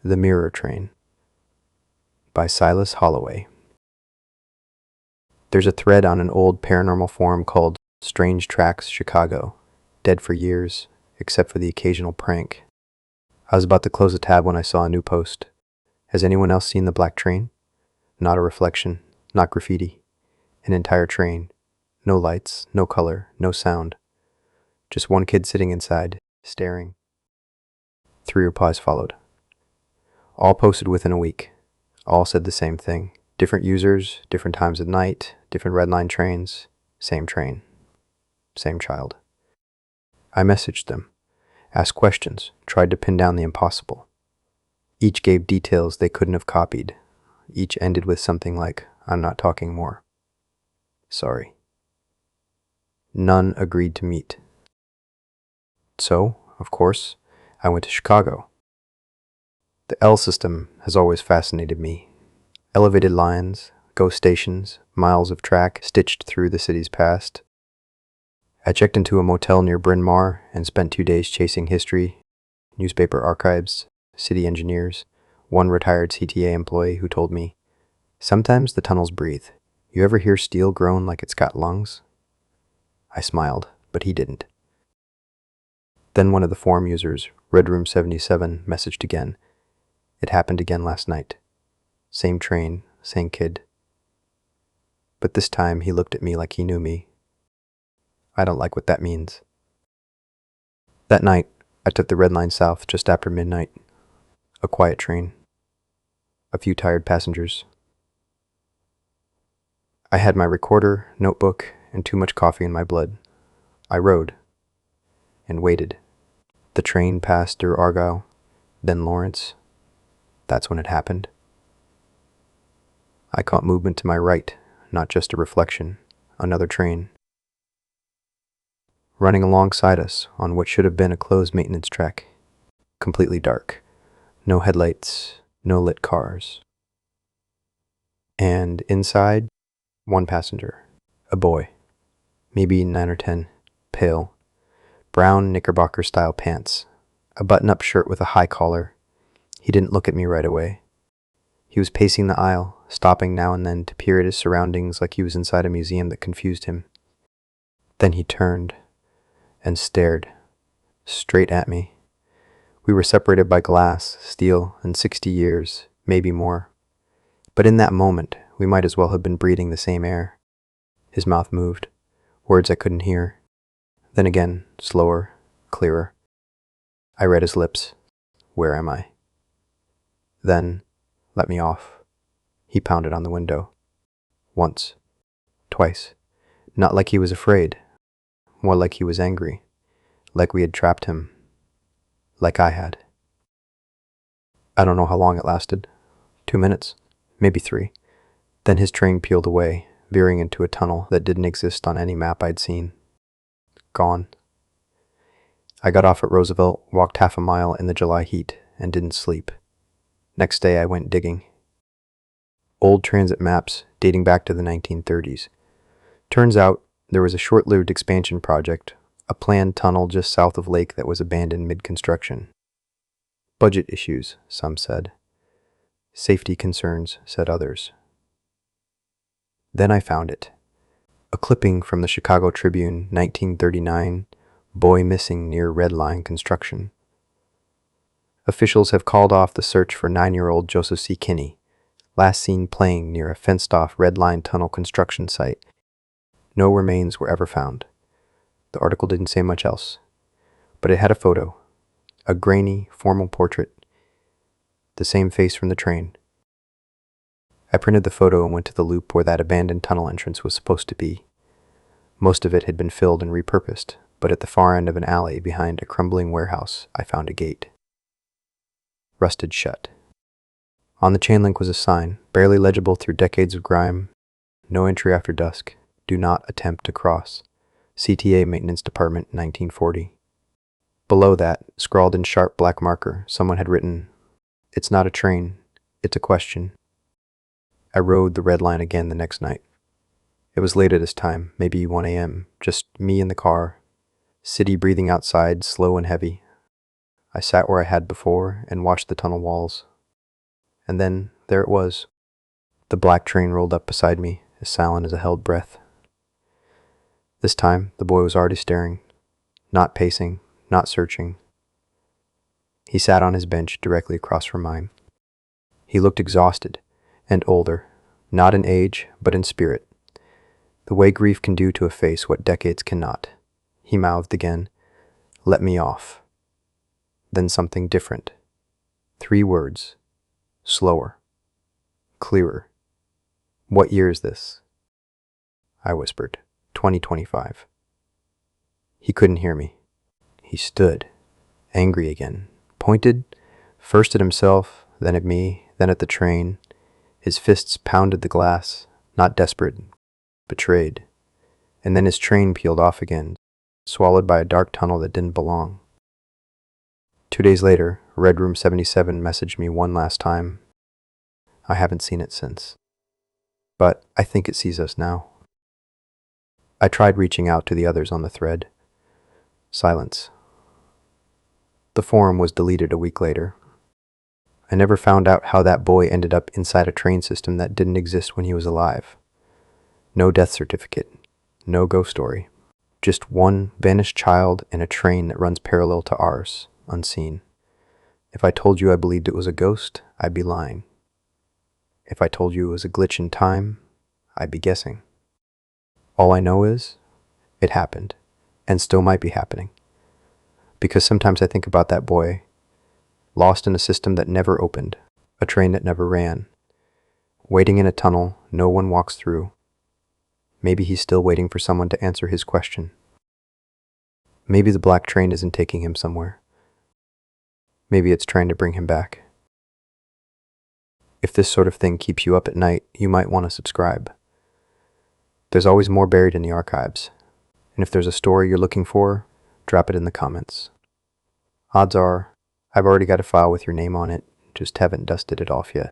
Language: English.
The Mirror Train by Silas Holloway. There's a thread on an old paranormal forum called Strange Tracks Chicago, dead for years, except for the occasional prank. I was about to close a tab when I saw a new post. Has anyone else seen the black train? Not a reflection, not graffiti. An entire train. No lights, no color, no sound. Just one kid sitting inside, staring. 3 replies followed. All posted within a week. All said the same thing. Different users, different times of night, different red line trains, same train, same child. I messaged them, asked questions, tried to pin down the impossible. Each gave details they couldn't have copied. Each ended with something like, "I'm not talking more. Sorry." None agreed to meet. So, of course, I went to Chicago. The L system has always fascinated me. Elevated lines, ghost stations, miles of track stitched through the city's past. I checked into a motel near Bryn Mawr and spent 2 days chasing history, newspaper archives, city engineers, one retired CTA employee who told me, "Sometimes the tunnels breathe. You ever hear steel groan like it's got lungs?" I smiled, but he didn't. Then one of the forum users, Red Room 77, messaged again. It happened again last night. Same train, same kid. But this time he looked at me like he knew me. I don't like what that means. That night, I took the Red Line south just after midnight. A quiet train. A few tired passengers. I had my recorder, notebook, and too much coffee in my blood. I rode. And waited. The train passed through Argyle, then Lawrence. That's when it happened. I caught movement to my right, not just a reflection, another train. Running alongside us on what should have been a closed maintenance track. Completely dark. No headlights, no lit cars. And inside, one passenger. A boy. Maybe 9 or 10. Pale. Brown Knickerbocker-style pants. A button-up shirt with a high collar. He didn't look at me right away. He was pacing the aisle, stopping now and then to peer at his surroundings like he was inside a museum that confused him. Then he turned and stared straight at me. We were separated by glass, steel, and 60 years, maybe more. But in that moment, we might as well have been breathing the same air. His mouth moved, words I couldn't hear. Then again, slower, clearer. I read his lips. Where am I? Then, let me off. He pounded on the window. Once. Twice. Not like he was afraid. More like he was angry. Like we had trapped him. Like I had. I don't know how long it lasted. 2 minutes. Maybe 3. Then his train peeled away, veering into a tunnel that didn't exist on any map I'd seen. Gone. I got off at Roosevelt, walked half a mile in the July heat, and didn't sleep. Next day I went digging. Old transit maps dating back to the 1930s. Turns out there was a short-lived expansion project, a planned tunnel just south of Lake that was abandoned mid-construction. Budget issues, some said. Safety concerns, said others. Then I found it. A clipping from the Chicago Tribune, 1939, boy missing near Red Line construction. Officials have called off the search for 9-year-old Joseph C. Kinney, last seen playing near a fenced-off Red Line tunnel construction site. No remains were ever found. The article didn't say much else, but it had a photo, a grainy, formal portrait, the same face from the train. I printed the photo and went to the loop where that abandoned tunnel entrance was supposed to be. Most of it had been filled and repurposed, but at the far end of an alley behind a crumbling warehouse, I found a gate. Rusted shut. On the chain link was a sign, barely legible through decades of grime. No entry after dusk. Do not attempt to cross. CTA Maintenance Department, 1940. Below that, scrawled in sharp black marker, someone had written, "It's not a train, it's a question." I rode the Red Line again the next night. It was later this time, maybe 1 a.m., just me in the car, city breathing outside, slow and heavy. I sat where I had before and watched the tunnel walls. And then, there it was. The black train rolled up beside me, as silent as a held breath. This time, the boy was already staring, not pacing, not searching. He sat on his bench directly across from mine. He looked exhausted and older, not in age, but in spirit. The way grief can do to a face what decades cannot. He mouthed again, "Let me off." Then something different. 3 words. Slower. Clearer. "What year is this?" I whispered. 2025. He couldn't hear me. He stood, angry again, pointed, first at himself, then at me, then at the train. His fists pounded the glass, not desperate, betrayed. And then his train peeled off again, swallowed by a dark tunnel that didn't belong. 2 days later, Red Room 77 messaged me one last time. I haven't seen it since. But I think it sees us now. I tried reaching out to the others on the thread. Silence. The forum was deleted a week later. I never found out how that boy ended up inside a train system that didn't exist when he was alive. No death certificate. No ghost story. Just one vanished child in a train that runs parallel to ours, unseen. If I told you I believed it was a ghost, I'd be lying. If I told you it was a glitch in time, I'd be guessing. All I know is, it happened, and still might be happening. Because sometimes I think about that boy, lost in a system that never opened, a train that never ran, waiting in a tunnel no one walks through. Maybe he's still waiting for someone to answer his question. Maybe the black train isn't taking him somewhere. Maybe it's trying to bring him back. If this sort of thing keeps you up at night, you might want to subscribe. There's always more buried in the archives, and if there's a story you're looking for, drop it in the comments. Odds are, I've already got a file with your name on it, just haven't dusted it off yet.